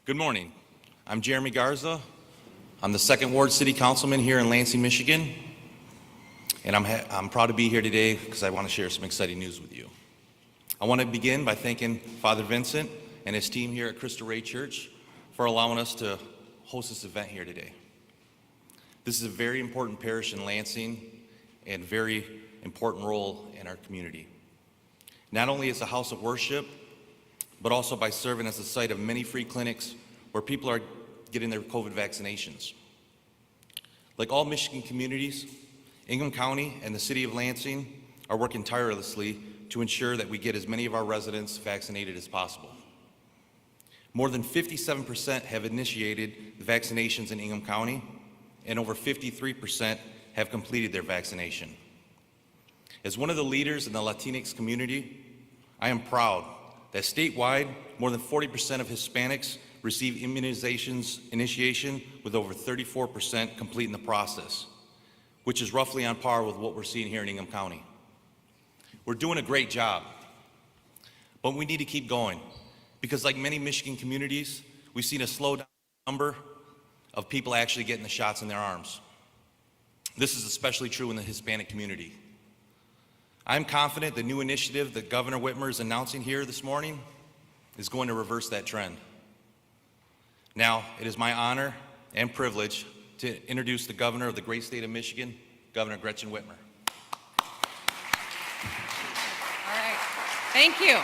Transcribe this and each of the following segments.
Good morning. I'm Jeremy Garza. I'm the 2nd Ward City Councilman here in Lansing, Michigan. And I'm proud to be here today because I want to share some exciting news with you. I want to begin by thanking Father Vincent and his team here at Cristo Rey Church for allowing us to host this event here today. This is a very important parish in Lansing and very important role in our community. Not only as a house of worship, but also by serving as the site of many free clinics where people are getting their COVID vaccinations. Like all Michigan communities, Ingham County and the city of Lansing are working tirelessly to ensure that we get as many of our residents vaccinated as possible. More than 57% have initiated the vaccinations in Ingham County, and over 53% have completed their vaccination. As one of the leaders in the Latinx community, I am proud that statewide, more than 40% of Hispanics receive immunizations initiation, with over 34% completing the process, which is roughly on par with what we're seeing here in Ingham County. We're doing a great job, but we need to keep going because like many Michigan communities, we've seen a slowdown number of people actually getting the shots in their arms. This is especially true in the Hispanic community. I'm confident the new initiative that Governor Whitmer is announcing here this morning is going to reverse that trend. Now, it is my honor and privilege to introduce the governor of the great state of Michigan, Governor Gretchen Whitmer. All right, thank you.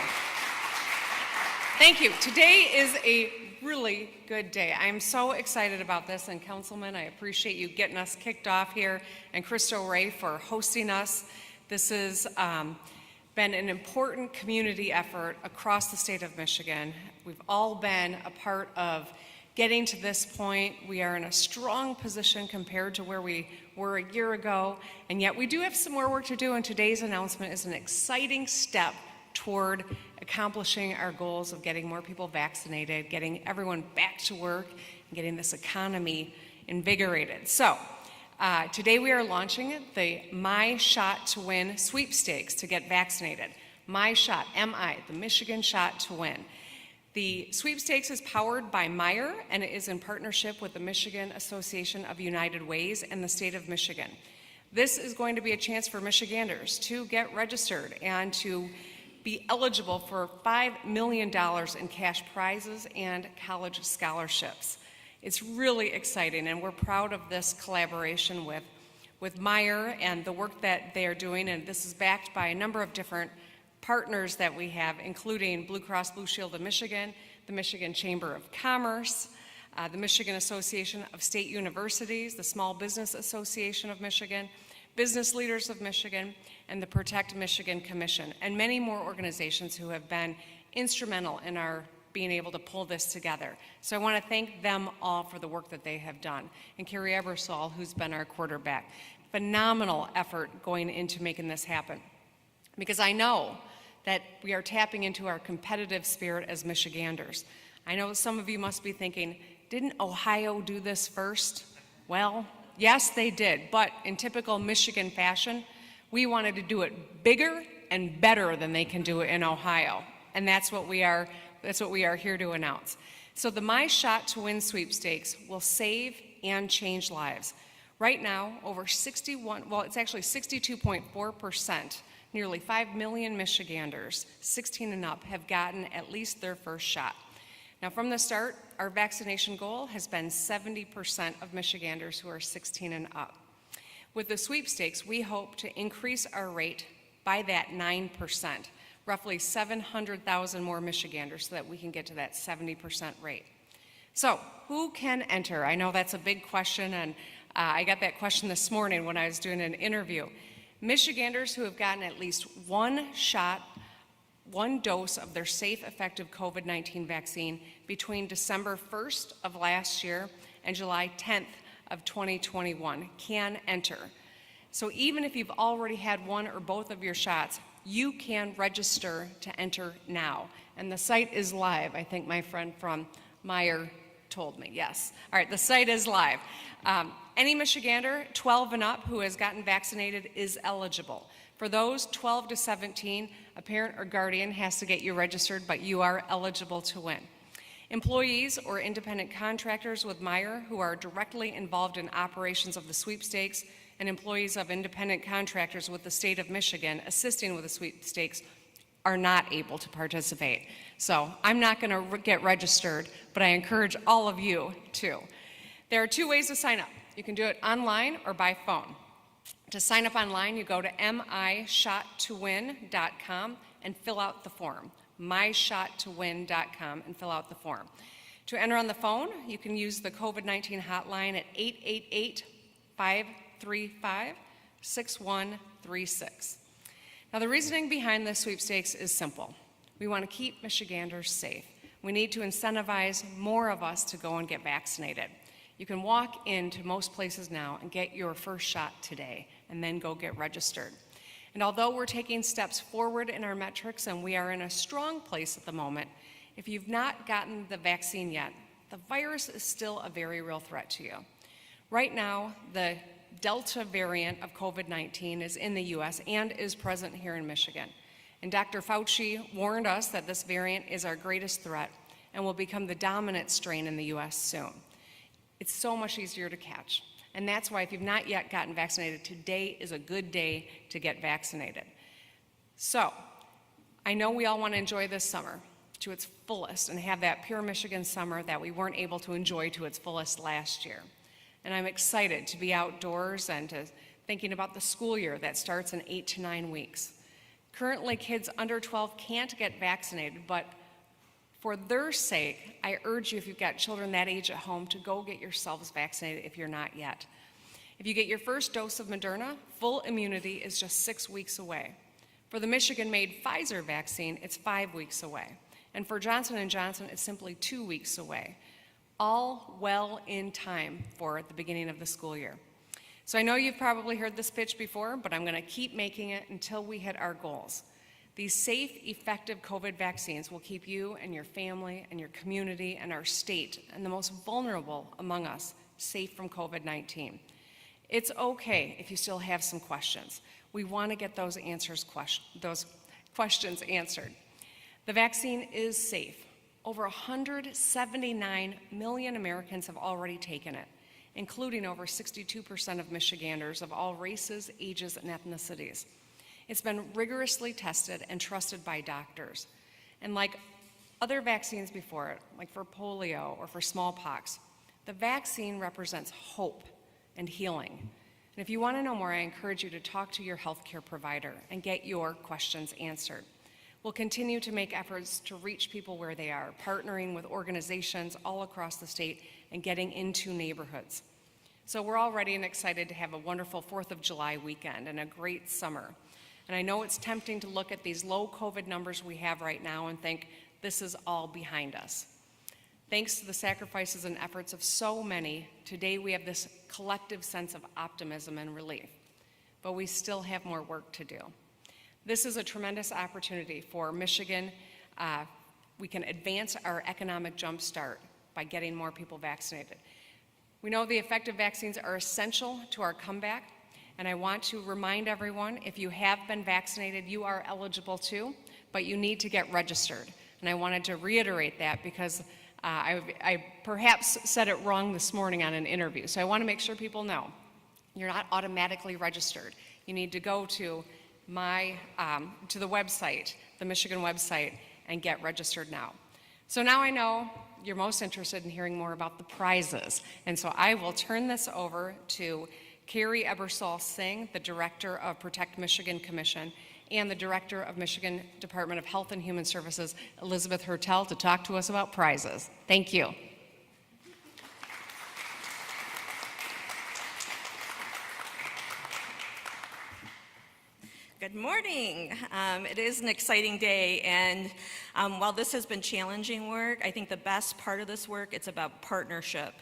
Thank you. Today is a really good day. I'm so excited about this, and Councilman, I appreciate you getting us kicked off here, and Cristo Rey for hosting us. This has been an important community effort across the state of Michigan. We've all been a part of getting to this point. We are in a strong position compared to where we were a year ago, and yet we do have some more work to do, and today's announcement is an exciting step toward accomplishing our goals of getting more people vaccinated, getting everyone back to work, and getting this economy invigorated. So, today we are launching the My Shot to Win Sweepstakes to get vaccinated. My Shot, M-I, the Michigan Shot to Win. The sweepstakes is powered by Meyer, and it is in partnership with the Michigan Association of United Ways and the state of Michigan. This is going to be a chance for Michiganders to get registered and to be eligible for $5 million in cash prizes and college scholarships. It's really exciting, and we're proud of this collaboration with Meyer and the work that they are doing, and this is backed by a number of different partners that we have, including Blue Cross Blue Shield of Michigan, the Michigan Chamber of Commerce, the Michigan Association of State Universities, the Small Business Association of Michigan, Business Leaders of Michigan, and the Protect Michigan Commission, and many more organizations who have been instrumental in our being able to pull this together. So I want to thank them all for the work that they have done. And Carrie Ebersol, who's been our quarterback. Phenomenal effort going into making this happen. Because I know that we are tapping into our competitive spirit as Michiganders. I know some of you must be thinking, didn't Ohio do this first? Well, yes, they did, but in typical Michigan fashion, we wanted to do it bigger and better than they can do it in Ohio. And that's what we are here to announce. So the My Shot to Win sweepstakes will save and change lives. Right now, over 62.4%, nearly 5 million Michiganders, 16 and up, have gotten at least their first shot. Now, from the start, our vaccination goal has been 70% of Michiganders who are 16 and up. With the sweepstakes, we hope to increase our rate by that 9%, roughly 700,000 more Michiganders, so that we can get to that 70% rate. So, who can enter? I know that's a big question, and I got that question this morning when I was doing an interview. Michiganders who have gotten at least one shot, one dose of their safe, effective COVID-19 vaccine between December 1st of last year and July 10th of 2021 can enter. So even if you've already had one or both of your shots, you can register to enter now. And the site is live. I think my friend from Meyer told me, yes. All right, the site is live. Any Michigander 12 and up who has gotten vaccinated is eligible. For those 12 to 17, a parent or guardian has to get you registered, but you are eligible to win. Employees or independent contractors with Meyer who are directly involved in operations of the sweepstakes and employees of independent contractors with the state of Michigan assisting with the sweepstakes are not able to participate. So I'm not going to get registered, but I encourage all of you to. There are 2 ways to sign up. You can do it online or by phone. To sign up online, you go to myshot2win.com and fill out the form. myshot2win.com and fill out the form. To enter on the phone, you can use the COVID-19 hotline at 888-535-6136. Now, the reasoning behind this sweepstakes is simple. We want to keep Michiganders safe. We need to incentivize more of us to go and get vaccinated. You can walk into most places now and get your first shot today, and then go get registered. And although we're taking steps forward in our metrics and we are in a strong place at the moment, if you've not gotten the vaccine yet, the virus is still a very real threat to you. Right now, the Delta variant of COVID-19 is in the U.S. and is present here in Michigan. And Dr. Fauci warned us that this variant is our greatest threat and will become the dominant strain in the U.S. soon. It's so much easier to catch. And that's why if you've not yet gotten vaccinated, today is a good day to get vaccinated. So, I know we all want to enjoy this summer to its fullest and have that pure Michigan summer that we weren't able to enjoy to its fullest last year. And I'm excited to be outdoors and to thinking about the school year that starts in 8 to 9 weeks. Currently, kids under 12 can't get vaccinated, but for their sake, I urge you, if you've got children that age at home, to go get yourselves vaccinated if you're not yet. If you get your first dose of Moderna, full immunity is just 6 weeks away. For the Michigan-made Pfizer vaccine, it's 5 weeks away. And for Johnson & Johnson, it's simply 2 weeks away. All well in time for the beginning of the school year. So I know you've probably heard this pitch before, but I'm going to keep making it until we hit our goals. These safe, effective COVID vaccines will keep you and your family and your community and our state and the most vulnerable among us safe from COVID-19. It's okay if you still have some questions. We want to get those questions answered. The vaccine is safe. Over 179 million Americans have already taken it, including over 62% of Michiganders of all races, ages, and ethnicities. It's been rigorously tested and trusted by doctors. And like other vaccines before it, like for polio or for smallpox, the vaccine represents hope and healing. And if you want to know more, I encourage you to talk to your healthcare provider and get your questions answered. We'll continue to make efforts to reach people where they are, partnering with organizations all across the state and getting into neighborhoods. So we're all ready and excited to have a wonderful 4th of July weekend and a great summer. And I know it's tempting to look at these low COVID numbers we have right now and think this is all behind us. Thanks to the sacrifices and efforts of so many, today we have this collective sense of optimism and relief. But we still have more work to do. This is a tremendous opportunity for Michigan. We can advance our economic jumpstart by getting more people vaccinated. We know the effective vaccines are essential to our comeback, and I want to remind everyone, if you have been vaccinated, you are eligible too, but you need to get registered. And I wanted to reiterate that because I perhaps said it wrong this morning on an interview. So I want to make sure people know you're not automatically registered. You need to go to the website, the Michigan website, and get registered now. So now I know you're most interested in hearing more about the prizes. And so I will turn this over to Carrie Ebersol-Singh, the Director of Protect Michigan Commission, and the Director of Michigan Department of Health and Human Services, Elizabeth Hertel, to talk to us about prizes. Thank you. Good morning. It is an exciting day, and while this has been challenging work, I think the best part of this work, it's about partnership.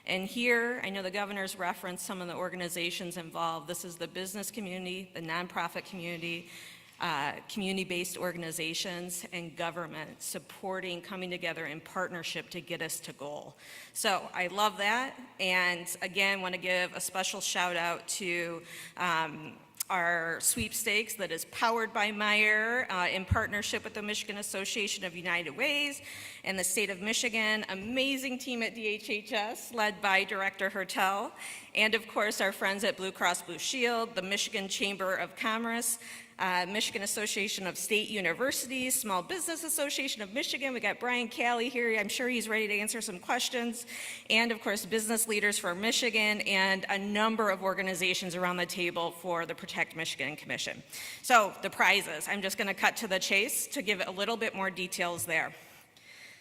And here, I know the governor's referenced some of the organizations involved. This is the business community, the nonprofit community, community-based organizations, and government supporting, coming together in partnership to get us to goal. So I love that, and again, want to give a special shout out to our sweepstakes that is powered by Meyer in partnership with the Michigan Association of United Ways and the state of Michigan. Amazing team at DHHS led by Director Hertel, and of course our friends at Blue Cross Blue Shield, the Michigan Chamber of Commerce, Michigan Association of State Universities, Small Business Association of Michigan. We got Brian Calley here. I'm sure he's ready to answer some questions. And of course, Business Leaders for Michigan and a number of organizations around the table for the Protect Michigan Commission. So the prizes, I'm just gonna cut to the chase to give a little bit more details there.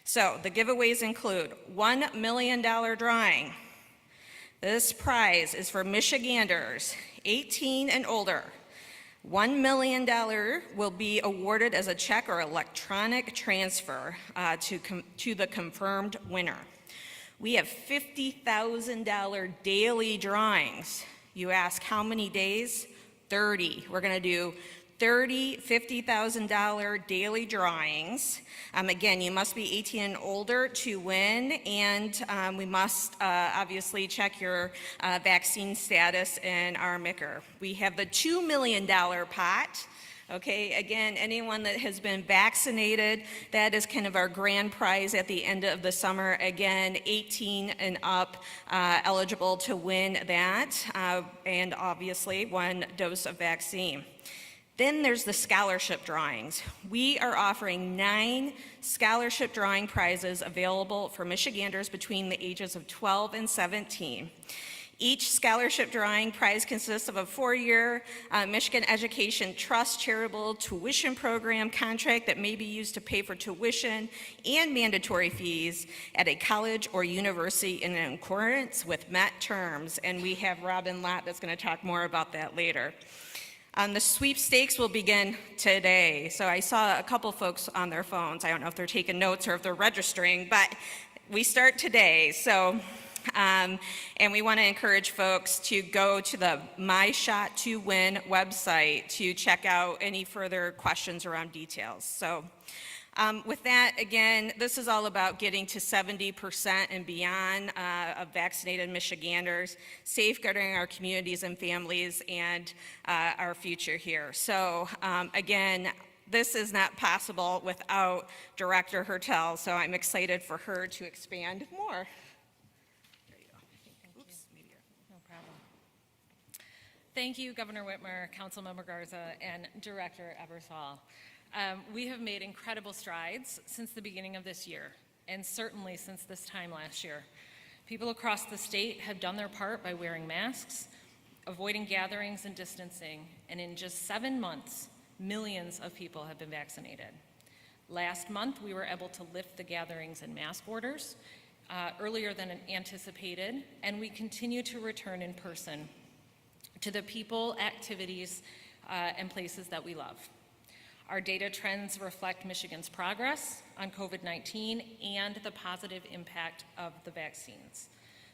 So the giveaways include $1 million drawing. This prize is for Michiganders 18 and older. $1 million will be awarded as a check or electronic transfer to the confirmed winner. We have $50,000 daily drawings. You ask how many days? 30. We're going to do 30 $50,000 daily drawings. Again, you must be 18 and older to win, and we must obviously check your vaccine status in our MICR. We have the $2 million pot. Okay, again, anyone that has been vaccinated, that is kind of our grand prize at the end of the summer. Again, 18 and up, eligible to win that, and obviously 1 dose of vaccine. Then there's the scholarship drawings. We are offering 9 scholarship drawing prizes available for Michiganders between the ages of 12 and 17. Each scholarship drawing prize consists of a 4-year Michigan Education Trust charitable tuition program contract that may be used to pay for tuition and mandatory fees at a college or university in accordance with met terms. And we have Robin Lott that's going to talk more about that later. The sweepstakes will begin today. So I saw a couple folks on their phones. I don't know if they're taking notes or if they're registering, but we start today. So, and we want to encourage folks to go to the My Shot to Win website to check out any further questions around details. So. With that, again, this is all about getting to 70% and beyond of vaccinated Michiganders, safeguarding our communities and families and our future here. So again, this is not possible without Director Hertel, so I'm excited for her to expand more. There you go. Oops, maybe No problem. Thank you, Governor Whitmer, Councilmember Garza, and Director Ebersol. We have made incredible strides since the beginning of this year, and certainly since this time last year. People across the state have done their part by wearing masks, avoiding gatherings and distancing, and in just 7 months, millions of people have been vaccinated. Last month, we were able to lift the gatherings and mask orders earlier than anticipated, and we continue to return in person to the people, activities, and places that we love. Our data trends reflect Michigan's progress on COVID-19 and the positive impact of the vaccines.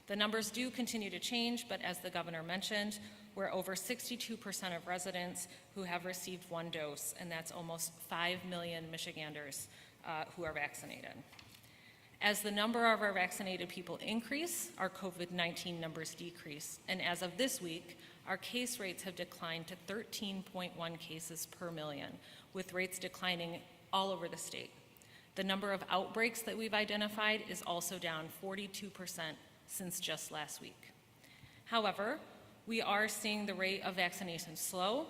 The numbers do continue to change, but as the governor mentioned, we're over 62% of residents who have received 1 dose, and that's almost 5 million Michiganders who are vaccinated. As the number of our vaccinated people increase, our COVID-19 numbers decrease, and as of this week, our case rates have declined to 13.1 cases per million, with rates declining all over the state. The number of outbreaks that we've identified is also down 42% since just last week. However, we are seeing the rate of vaccination slow,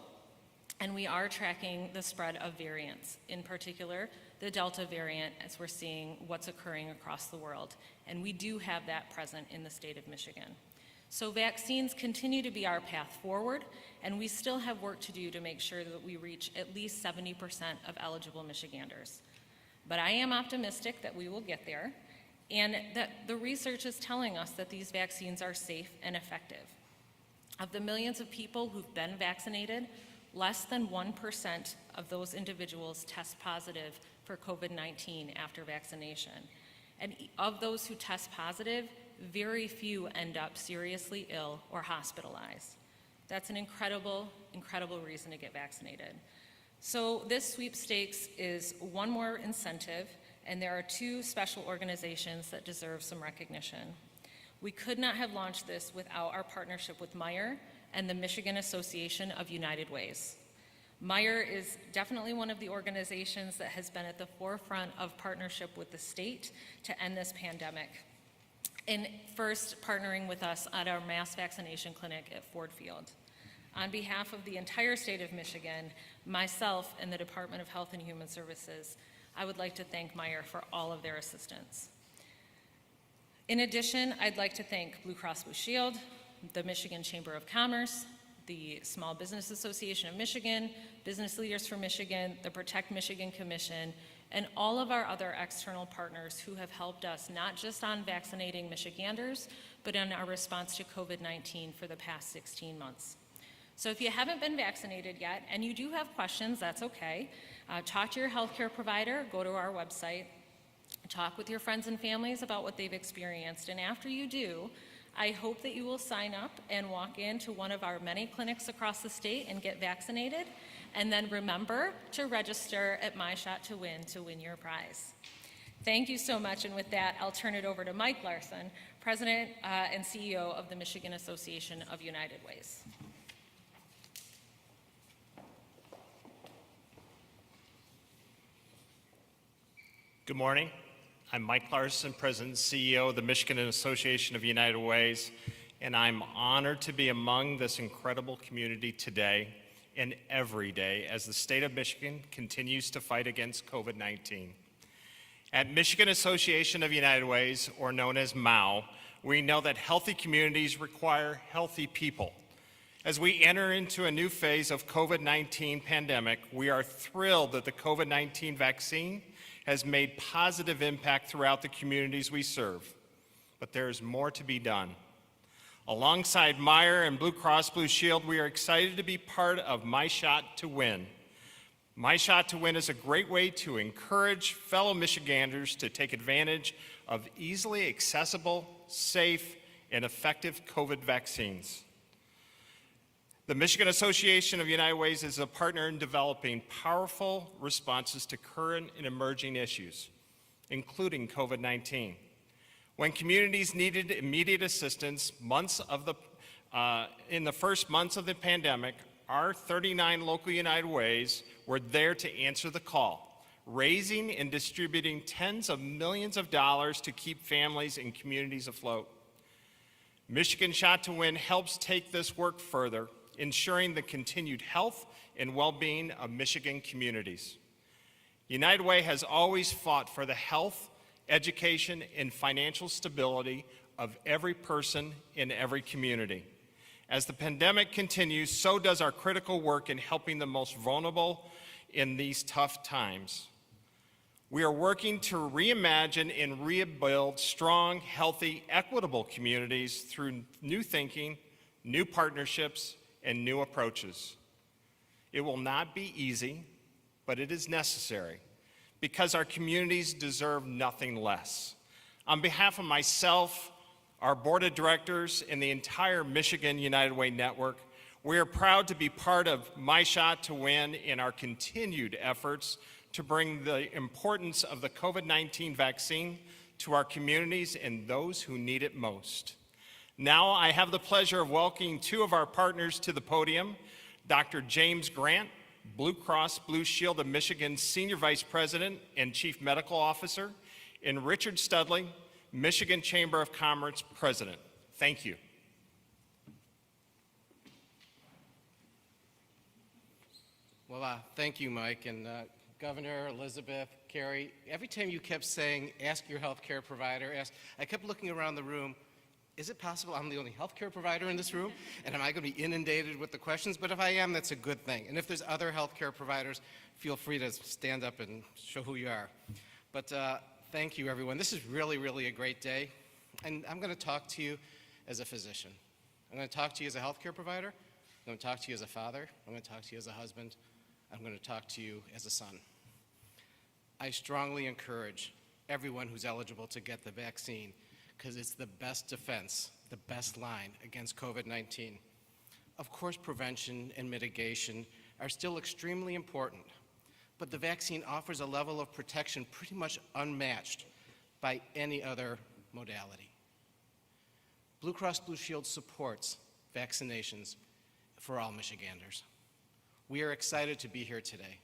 and we are tracking the spread of variants, in particular, the Delta variant, as we're seeing what's occurring across the world. And we do have that present in the state of Michigan. So vaccines continue to be our path forward, and we still have work to do to make sure that we reach at least 70% of eligible Michiganders. But I am optimistic that we will get there, and that the research is telling us that these vaccines are safe and effective. Of the millions of people who've been vaccinated, less than 1% of those individuals test positive for COVID-19 after vaccination. And of those who test positive, very few end up seriously ill or hospitalized. That's an incredible, incredible reason to get vaccinated. So this sweepstakes is one more incentive, and there are 2 special organizations that deserve some recognition. We could not have launched this without our partnership with Meyer and the Michigan Association of United Ways. Meyer is definitely one of the organizations that has been at the forefront of partnership with the state to end this pandemic. And first, partnering with us at our mass vaccination clinic at Ford Field. On behalf of the entire state of Michigan, myself and the Department of Health and Human Services, I would like to thank Meyer for all of their assistance. In addition, I'd like to thank Blue Cross Blue Shield, the Michigan Chamber of Commerce, the Small Business Association of Michigan, Business Leaders for Michigan, the Protect Michigan Commission, and all of our other external partners who have helped us not just on vaccinating Michiganders, but in our response to COVID-19 for the past 16 months. So if you haven't been vaccinated yet, and you do have questions, that's okay. Talk to your healthcare provider, go to our website, talk with your friends and families about what they've experienced, and after you do, I hope that you will sign up and walk into one of our many clinics across the state and get vaccinated, and then remember to register at My Shot to win your prize. Thank you so much, and with that, I'll turn it over to Mike Larson, President and CEO of the Michigan Association of United Ways. Good morning. I'm Mike Larson, President and CEO of the Michigan Association of United Ways, and I'm honored to be among this incredible community today and every day as the state of Michigan continues to fight against COVID-19. At Michigan Association of United Ways, or known as MAU, we know that healthy communities require healthy people. As we enter into a new phase of COVID-19 pandemic, we are thrilled that the COVID-19 vaccine has made positive impact throughout the communities we serve, but there is more to be done. Alongside Meyer and Blue Cross Blue Shield, we are excited to be part of My Shot to Win. My Shot to Win is a great way to encourage fellow Michiganders to take advantage of easily accessible, safe, and effective COVID vaccines. The Michigan Association of United Ways is a partner in developing powerful responses to current and emerging issues, including COVID-19. When communities needed immediate assistance in the first months of the pandemic, our 39 local United Ways were there to answer the call, raising and distributing tens of millions of dollars to keep families and communities afloat. Michigan Shot to Win helps take this work further, ensuring the continued health and well-being of Michigan communities. United Way has always fought for the health, education, and financial stability of every person in every community. As the pandemic continues, so does our critical work in helping the most vulnerable in these tough times. We are working to reimagine and rebuild strong, healthy, equitable communities through new thinking, new partnerships, and new approaches. It will not be easy, but it is necessary because our communities deserve nothing less. On behalf of myself, our board of directors, and the entire Michigan United Way network, we are proud to be part of My Shot to Win in our continued efforts to bring the importance of the COVID-19 vaccine to our communities and those who need it most. Now I have the pleasure of welcoming two of our partners to the podium, Dr. James Grant, Blue Cross Blue Shield of Michigan's Senior Vice President and Chief Medical Officer, and Richard Studley, Michigan Chamber of Commerce President. Thank you. Well, thank you, Mike, and Governor, Elizabeth, Carrie. Every time you kept saying, ask your healthcare provider, I kept looking around the room. Is it possible I'm the only healthcare provider in this room? And am I going to be inundated with the questions? But if I am, that's a good thing. And if there's other healthcare providers, feel free to stand up and show who you are. But thank you, everyone. This is really, really a great day. And I'm going to talk to you as a physician. I'm going to talk to you as a healthcare provider. I'm going to talk to you as a father. I'm going to talk to you as a husband. I'm going to talk to you as a son. I strongly encourage everyone who's eligible to get the vaccine because it's the best defense, the best line against COVID-19. Of course, prevention and mitigation are still extremely important, but the vaccine offers a level of protection pretty much unmatched by any other modality. Blue Cross Blue Shield supports vaccinations for all Michiganders. We are excited to be here today.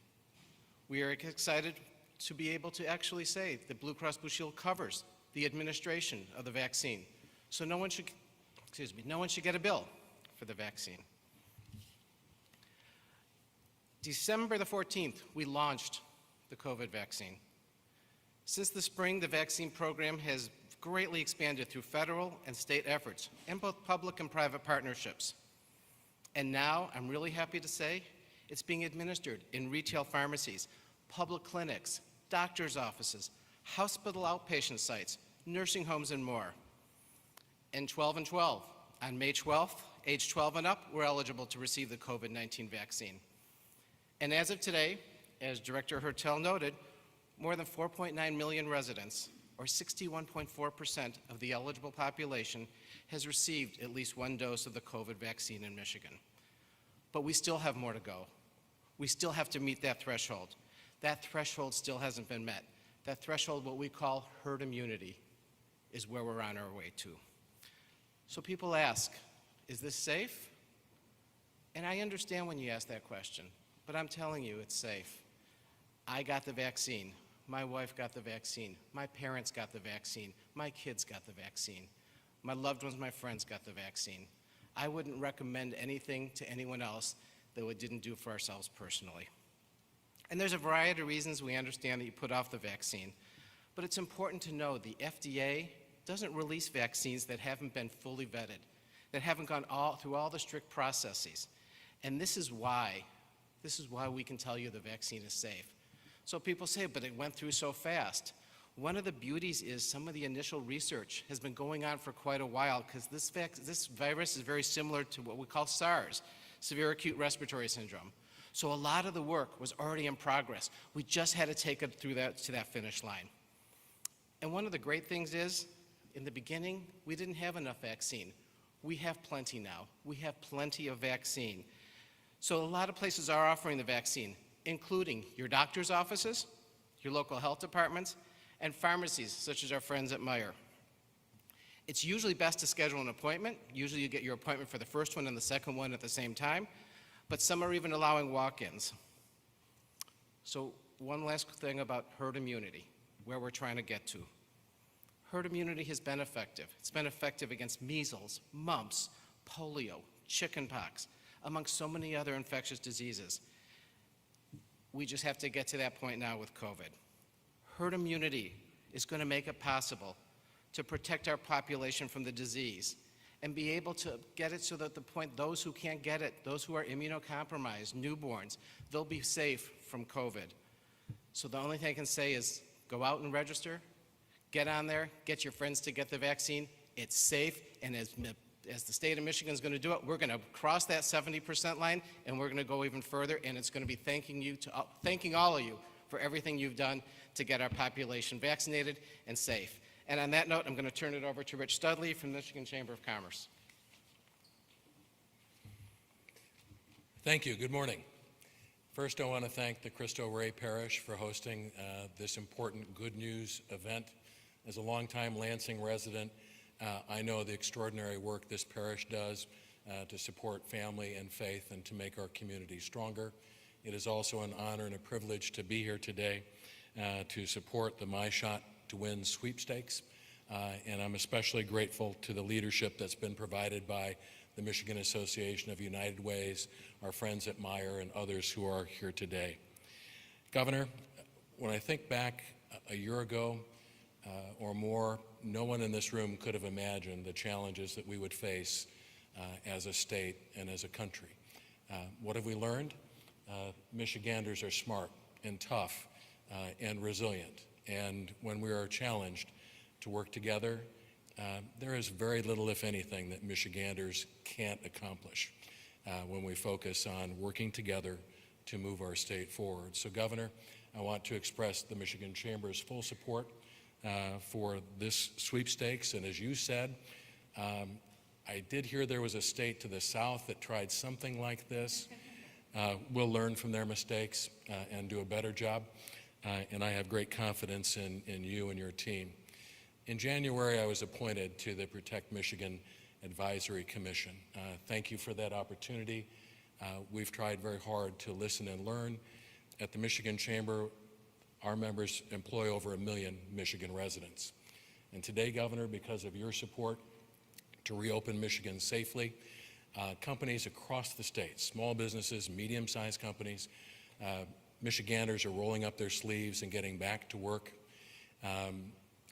We are excited to be able to actually say that Blue Cross Blue Shield covers the administration of the vaccine. So no one should get a bill for the vaccine. December the 14th, we launched the COVID vaccine. Since the spring, the vaccine program has greatly expanded through federal and state efforts and both public and private partnerships. And now, I'm really happy to say, it's being administered in retail pharmacies, public clinics, doctor's offices, hospital outpatient sites, nursing homes, and more. And 12 and 12, on May 12th, age 12 and up, we're eligible to receive the COVID-19 vaccine. And as of today, as Director Hertel noted, more than 4.9 million residents, or 61.4% of the eligible population, has received at least one dose of the COVID vaccine in Michigan. But we still have more to go. We still have to meet that threshold. That threshold still hasn't been met. That threshold, what we call herd immunity, is where we're on our way to. So people ask, is this safe? And I understand when you ask that question, but I'm telling you it's safe. I got the vaccine. My wife got the vaccine. My parents got the vaccine. My kids got the vaccine. My loved ones, my friends got the vaccine. I wouldn't recommend anything to anyone else that we didn't do for ourselves personally. And there's a variety of reasons we understand that you put off the vaccine, but it's important to know the FDA doesn't release vaccines that haven't been fully vetted, that haven't gone through all the strict processes. And this is why we can tell you the vaccine is safe. So people say, but it went through so fast. One of the beauties is some of the initial research has been going on for quite a while because this virus is very similar to what we call SARS, severe acute respiratory syndrome. So a lot of the work was already in progress. We just had to take it through to that finish line. And one of the great things is, in the beginning, we didn't have enough vaccine. We have plenty now. We have plenty of vaccine. So a lot of places are offering the vaccine, including your doctor's offices, your local health departments, and pharmacies, such as our friends at Meijer. It's usually best to schedule an appointment. Usually you get your appointment for the first one and the second one at the same time, but some are even allowing walk-ins. So one last thing about herd immunity, where we're trying to get to. Herd immunity has been effective. It's been effective against measles, mumps, polio, chickenpox, amongst so many other infectious diseases. We just have to get to that point now with COVID. Herd immunity is going to make it possible to protect our population from the disease and be able to get it so that those who can't get it, those who are immunocompromised, newborns, they'll be safe from COVID. So the only thing I can say is go out and register, get on there, get your friends to get the vaccine. It's safe, and as the state of Michigan is going to do it, we're going to cross that 70% line, and we're going to go even further, and it's going to be thanking all of you for everything you've done to get our population vaccinated and safe. And on that note, I'm going to turn it over to Rich Studley from the Michigan Chamber of Commerce. Thank you. Good morning. First, I want to thank the Cristo Rey Parish for hosting this important good news event. As a longtime Lansing resident, I know the extraordinary work this parish does to support family and faith and to make our community stronger. It is also an honor and a privilege to be here today to support the My Shot to Win Sweepstakes. And I'm especially grateful to the leadership that's been provided by the Michigan Association of United Ways, our friends at Meijer, and others who are here today. Governor, when I think back a year ago or more, no one in this room could have imagined the challenges that we would face as a state and as a country. What have we learned? Michiganders are smart and tough and resilient. And when we are challenged to work together, there is very little, if anything, that Michiganders can't accomplish when we focus on working together to move our state forward. So, Governor, I want to express the Michigan Chamber's full support for this sweepstakes. And as you said, I did hear there was a state to the south that tried something like this. We'll learn from their mistakes and do a better job. And I have great confidence in you and your team. In January, I was appointed to the Protect Michigan Advisory Commission. Thank you for that opportunity. We've tried very hard to listen and learn. At the Michigan Chamber, our members employ over 1 million Michigan residents. And today, Governor, because of your support to reopen Michigan safely, companies across the state, small businesses, medium-sized companies, Michiganders are rolling up their sleeves and getting back to work. A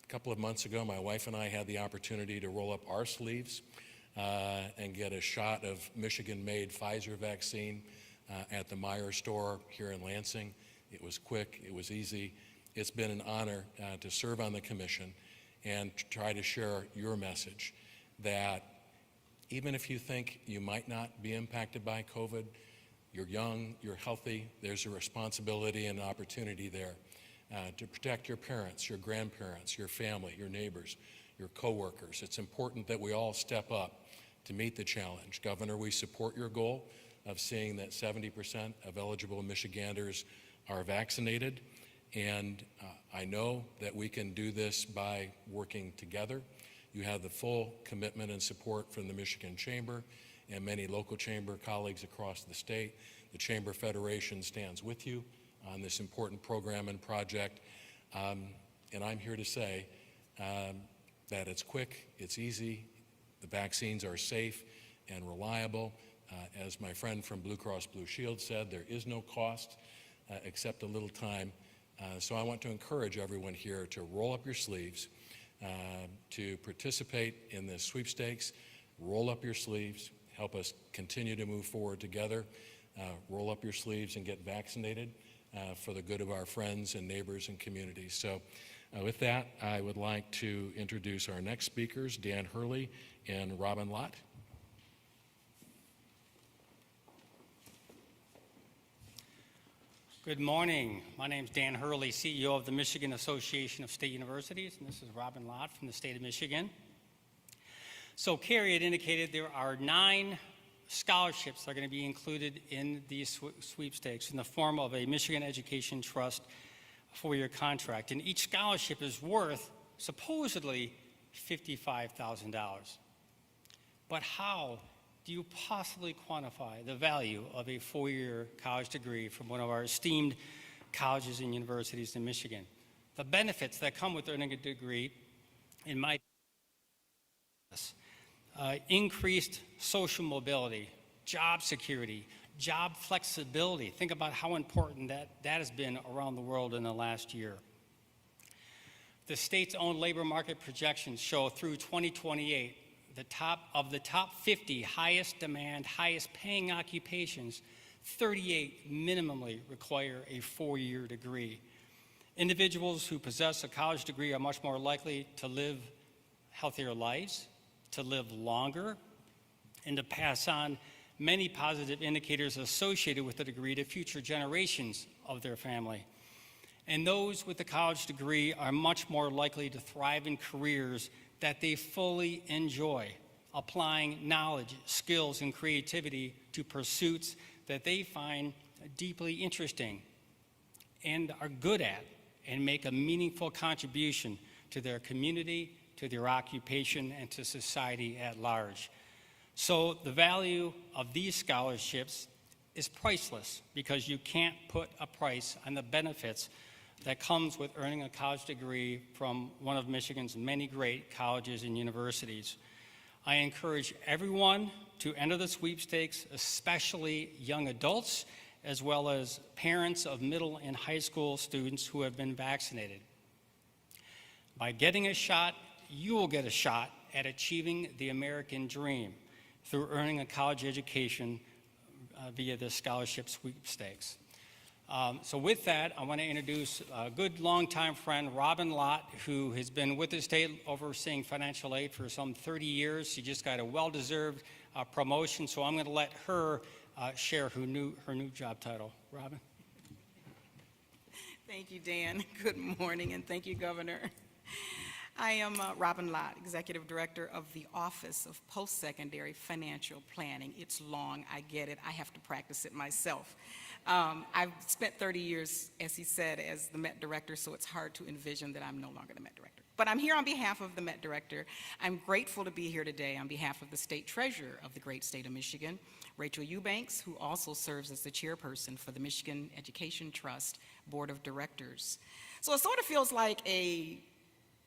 couple of months ago, my wife and I had the opportunity to roll up our sleeves and get a shot of Michigan-made Pfizer vaccine at the Meijer store here in Lansing. It was quick, it was easy. It's been an honor to serve on the commission and to try to share your message that even if you think you might not be impacted by COVID, you're young, you're healthy, there's a responsibility and an opportunity there to protect your parents, your grandparents, your family, your neighbors, your coworkers. It's important that we all step up to meet the challenge. Governor, we support your goal of seeing that 70% of eligible Michiganders are vaccinated, and I know that we can do this by working together. You have the full commitment and support from the Michigan Chamber and many local chamber colleagues across the state. The Chamber Federation stands with you on this important program and project, and I'm here to say that it's quick, it's easy, the vaccines are safe and reliable. As my friend from Blue Cross Blue Shield said, there is no cost except a little time. So I want to encourage everyone here to roll up your sleeves, to participate in this sweepstakes. Roll up your sleeves, help us continue to move forward together. Roll up your sleeves and get vaccinated for the good of our friends and neighbors and communities. So with that, I would like to introduce our next speakers, Dan Hurley and Robin Lott. Good morning. My name is Dan Hurley, CEO of the Michigan Association of State Universities, and this is Robin Lott from the state of Michigan. So Carrie had indicated there are 9 scholarships that are going to be included in these sweepstakes in the form of a Michigan Education Trust 4-year contract, and each scholarship is worth supposedly $55,000. But how do you possibly quantify the value of a 4-year college degree from one of our esteemed colleges and universities in Michigan? The benefits that come with earning a degree, in my increased social mobility, job security, job flexibility. Think about how important that has been around the world in the last year. The state's own labor market projections show through 2028, the top 50 highest demand, highest paying occupations, 38 minimally require a 4-year degree. Individuals who possess a college degree are much more likely to live healthier lives, to live longer, and to pass on many positive indicators associated with the degree to future generations of their family. And those with a college degree are much more likely to thrive in careers that they fully enjoy, applying knowledge, skills, and creativity to pursuits that they find deeply interesting and are good at, and make a meaningful contribution to their community, to their occupation, and to society at large. So the value of these scholarships is priceless, because you can't put a price on the benefits that comes with earning a college degree from one of Michigan's many great colleges and universities. I encourage everyone to enter the sweepstakes, especially young adults, as well as parents of middle and high school students who have been vaccinated. By getting a shot, you will get a shot at achieving the American dream through earning a college education via the scholarship sweepstakes. So with that, I want to introduce a good longtime friend, Robin Lott, who has been with the state overseeing financial aid for some 30 years. She just got a well-deserved promotion, so I'm going to let her share her new job title. Robin? Thank you, Dan. Good morning, and thank you, Governor. I am Robin Lott, Executive Director of the Office of Post-Secondary Financial Planning. It's long, I get it. I have to practice it myself. I've spent 30 years, as he said, as the Met Director, so it's hard to envision that I'm no longer the Met Director. But I'm here on behalf of the Met Director. I'm grateful to be here today on behalf of the State Treasurer of the great state of Michigan, Rachel Eubanks, who also serves as the chairperson for the Michigan Education Trust Board of Directors. So it sort of feels like a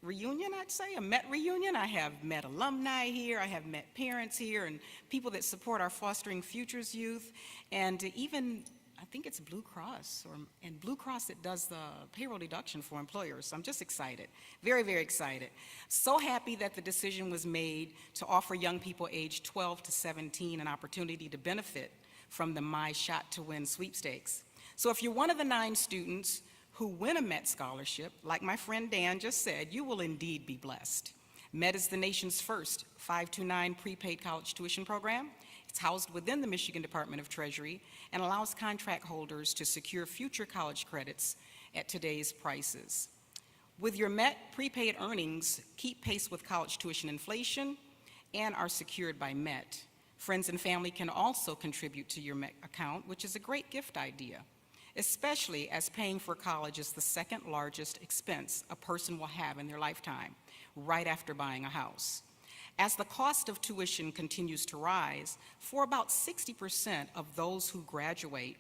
reunion, I'd say, a Met reunion. I have Met alumni here, I have Met parents here, and people that support our Fostering Futures youth, and even, I think it's Blue Cross, and Blue Cross that does the payroll deduction for employers. So I'm just excited, very, very excited. So happy that the decision was made to offer young people aged 12 to 17 an opportunity to benefit from the My Shot to Win sweepstakes. So if you're one of the 9 students who win a Met scholarship, like my friend Dan just said, you will indeed be blessed. Met is the nation's first 529 prepaid college tuition program. It's housed within the Michigan Department of Treasury and allows contract holders to secure future college credits at today's prices. With your Met prepaid earnings, keep pace with college tuition inflation and are secured by Met. Friends and family can also contribute to your Met account, which is a great gift idea, especially as paying for college is the second largest expense a person will have in their lifetime, right after buying a house. As the cost of tuition continues to rise, for about 60% of those who graduate,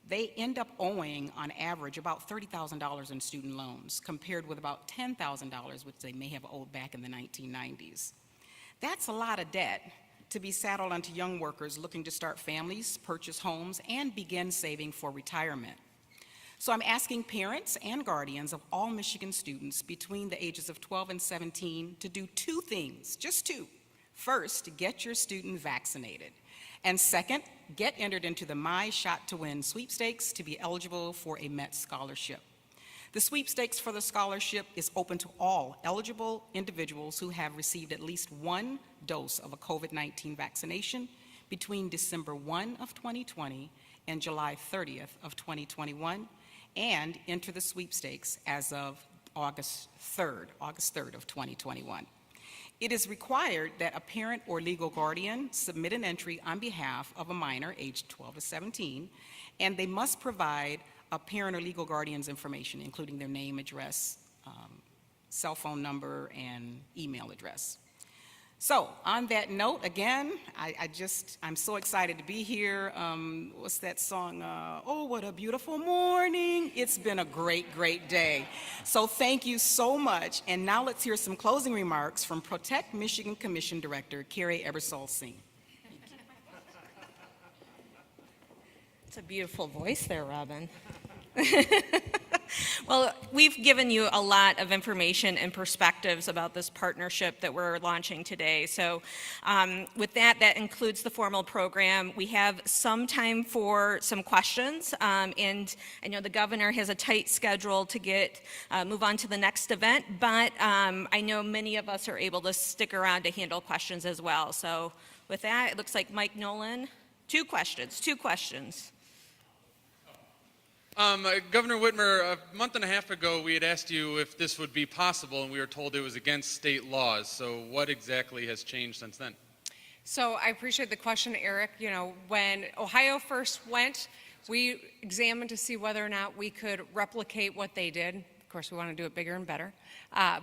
they end up owing, on average, about $30,000 in student loans, compared with about $10,000, which they may have owed back in the 1990s. That's a lot of debt to be saddled onto young workers looking to start families, purchase homes, and begin saving for retirement. So I'm asking parents and guardians of all Michigan students between the ages of 12 and 17 to do 2 things, just 2. First, get your student vaccinated. And second, get entered into the My Shot to Win sweepstakes to be eligible for a Met scholarship. The sweepstakes for the scholarship is open to all eligible individuals who have received at least 1 dose of a COVID-19 vaccination between December 1 of 2020 and July 30th of 2021, and enter the sweepstakes as of August 3rd of 2021. It is required that a parent or legal guardian submit an entry on behalf of a minor aged 12 to 17, and they must provide a parent or legal guardian's information, including their name, address, cell phone number, and email address. So on that note, again, I'm so excited to be here. What's that song? Oh, what a beautiful morning. It's been a great, great day. So thank you so much. And now let's hear some closing remarks from Protect Michigan Commission Director Carrie Ebersol-Singh. It's a beautiful voice there, Robin. Well, we've given you a lot of information and perspectives about this partnership that we're launching today. So with that includes the formal program. We have some time for some questions, and I know the governor has a tight schedule to move on to the next event, but I know many of us are able to stick around to handle questions as well. So with that, it looks like Mike Nolan, 2 questions. Governor Whitmer, a month and a half ago, we had asked you if this would be possible, and we were told it was against state laws. So what exactly has changed since then? So I appreciate the question, Eric. You know, when Ohio first went, we examined to see whether or not we could replicate what they did. Of course, we want to do it bigger and better.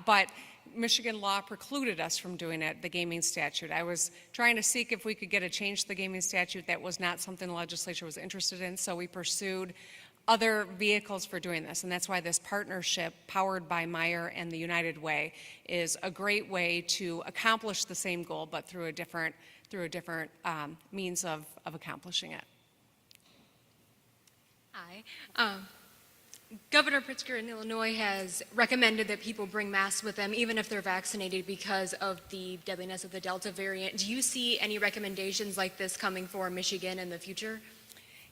But Michigan law precluded us from doing it, the gaming statute. I was trying to seek if we could get a change to the gaming statute. That was not something the legislature was interested in, so we pursued other vehicles for doing this, and that's why this partnership powered by Meyer and the United Way is a great way to accomplish the same goal, but through a different means of accomplishing it. Hi. Governor Pritzker in Illinois has recommended that people bring masks with them even if they're vaccinated because of the deadliness of the Delta variant. Do you see any recommendations like this coming for Michigan in the future?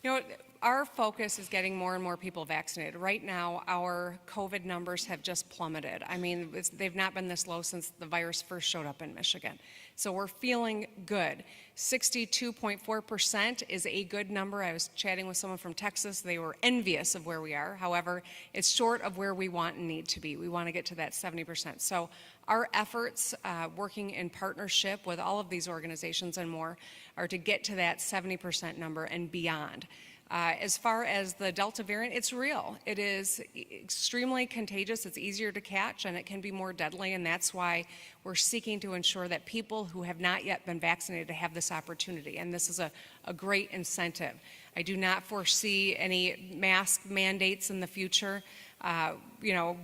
You know, our focus is getting more and more people vaccinated. Right now, our COVID numbers have just plummeted. I mean, they've not been this low since the virus first showed up in Michigan. So we're feeling good. 62.4% is a good number. I was chatting with someone from Texas. They were envious of where we are. However, it's short of where we want and need to be. We want to get to that 70%. So our efforts, working in partnership with all of these organizations and more, are to get to that 70% number and beyond. As far as the Delta variant, it's real. It is extremely contagious. It's easier to catch, and it can be more deadly, and that's why we're seeking to ensure that people who have not yet been vaccinated have this opportunity, and this is a great incentive. I do not foresee any mask mandates in the future.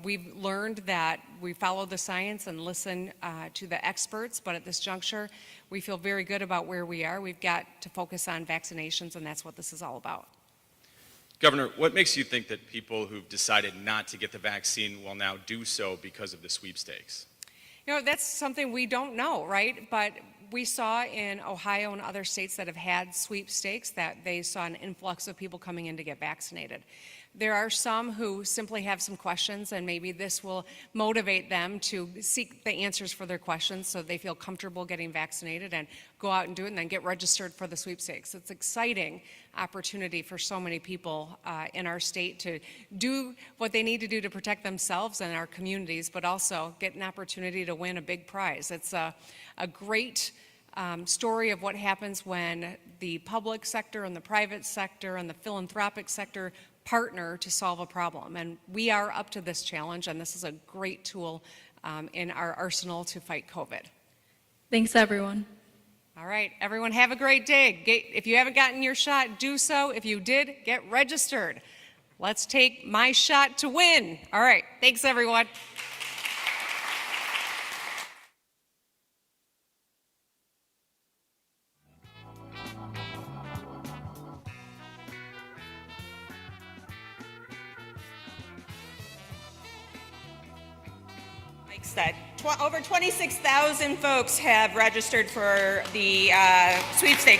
We've learned that we follow the science and listen to the experts, but at this juncture, we feel very good about where we are. We've got to focus on vaccinations, and that's what this is all about. Governor, what makes you think that people who've decided not to get the vaccine will now do so because of the sweepstakes? That's something we don't know, right? But we saw in Ohio and other states that have had sweepstakes that they saw an influx of people coming in to get vaccinated. There are some who simply have some questions, and maybe this will motivate them to seek the answers for their questions so they feel comfortable getting vaccinated and go out and do it and then get registered for the sweepstakes. It's an exciting opportunity for so many people in our state to do what they need to do to protect themselves and our communities, but also get an opportunity to win a big prize. It's a great story of what happens when the public sector and the private sector and the philanthropic sector partner to solve a problem. And we are up to this challenge, and this is a great tool in our arsenal to fight COVID. Thanks, everyone. All right, everyone have a great day. If you haven't gotten your shot, do so. If you did, get registered. Let's take my shot to win. All right, thanks, everyone. Like said, over 26,000 folks have registered for the sweepstakes.